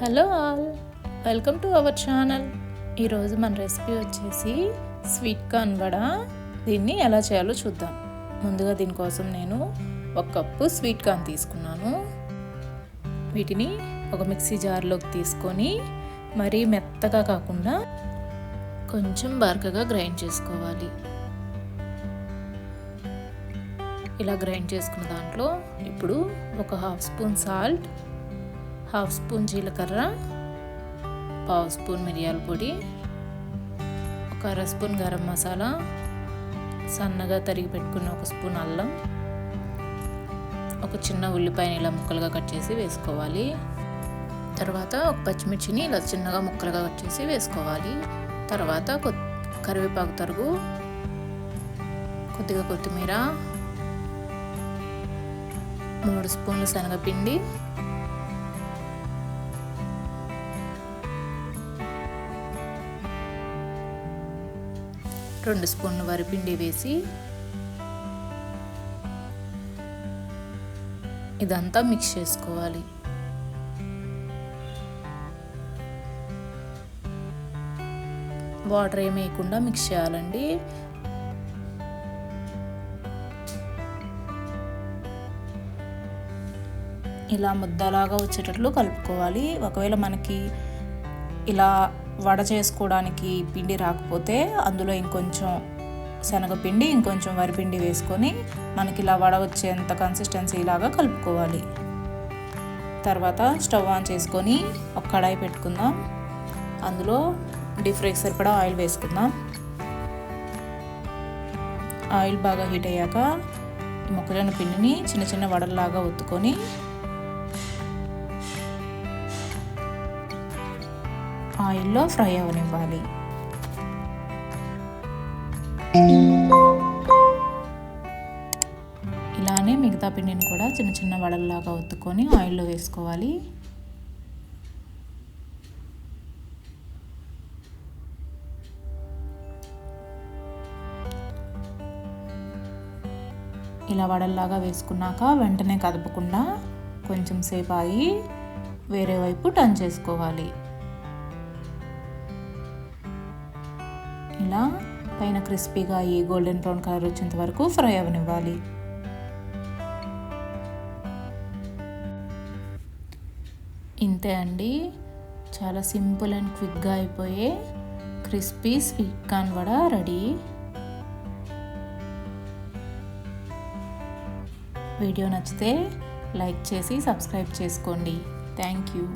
Hello all, welcome to our channel. ఈరోజు మన recipe వచ్చేసి స్వీట్ కార్న్ వడ. దీన్ని ఎలా చేయాలో చూద్దాం. ముందుగా దీనికోసం నేను 1 కప్పు స్వీట్ కార్న్ తీసుకున్నాను. వీటిని ఒక మిక్సీ జార్లోకి తీసుకొని మరీ మెత్తగా కాకుండా కొంచెం బరకగా గ్రైండ్ చేసుకోవాలి. ఇలా గ్రైండ్ చేసుకున్న దాంట్లో ఇప్పుడు ఒక 1/2 స్పూన్ సాల్ట్, 1/2 స్పూన్ జీలకర్ర, 1/2 స్పూన్ మిరియాల పొడి, 1/2 స్పూన్ గరం మసాలా, సన్నగా తరిగి పెట్టుకున్న 1 స్పూన్ అల్లం, ఒక చిన్న ఉల్లిపాయని ఇలా ముక్కలుగా కట్ చేసి వేసుకోవాలి. తర్వాత ఒక పచ్చిమిర్చిని ఇలా చిన్నగా ముక్కలుగా కట్ చేసి వేసుకోవాలి. తర్వాత కరివేపాకు తరుగు, కొద్దిగా కొత్తిమీర, 3 స్పూన్ల శనగపిండి, 2 స్పూన్ల వరిపిండి వేసి ఇదంతా మిక్స్ చేసుకోవాలి. వాటర్ ఏమి వేయకుండా మిక్స్ చేయాలండి. ఇలా ముద్దలాగా వచ్చేటట్లు కలుపుకోవాలి. ఒకవేళ మనకి ఇలా వడ చేసుకోవడానికి పిండి రాకపోతే అందులో ఇంకొంచెం శనగపిండి, ఇంకొంచెం వరిపిండి వేసుకొని మనకి ఇలా వడ వచ్చేంత కన్సిస్టెన్సీ లాగా కలుపుకోవాలి. తర్వాత స్టవ్ ఆన్ చేసుకొని ఒక కడాయి పెట్టుకుందాం. అందులో డీప్ ఫ్రైకి సరిపడా ఆయిల్ వేసుకుందాం. ఆయిల్ బాగా హీట్ అయ్యాక మొక్కజొన్న పిండిని చిన్న చిన్న వడల్లాగా ఒత్తుకొని ఆయిల్లో ఫ్రై అవనివ్వాలి. ఇలానే మిగతా పిండిని కూడా చిన్న చిన్న వడల్లాగా ఒత్తుకొని ఆయిల్లో వేసుకోవాలి. ఇలా వడల్లాగా వేసుకున్నాక వెంటనే కదపకుండా కొంచెం సేపు ఆగి వేరే వైపు టర్న్ చేసుకోవాలి. ఇలా పైన క్రిస్పీగా ఈ గోల్డెన్ బ్రౌన్ కలర్ వచ్చేంత వరకు ఫ్రై అవనివ్వాలి. ఇంతే అండి, చాలా సింపుల్ అండ్ క్విక్గా అయిపోయే crispy sweet corn vada ready. Video నచ్చితే లైక్ చేసి సబ్స్క్రైబ్ చేసుకోండి. Thank you.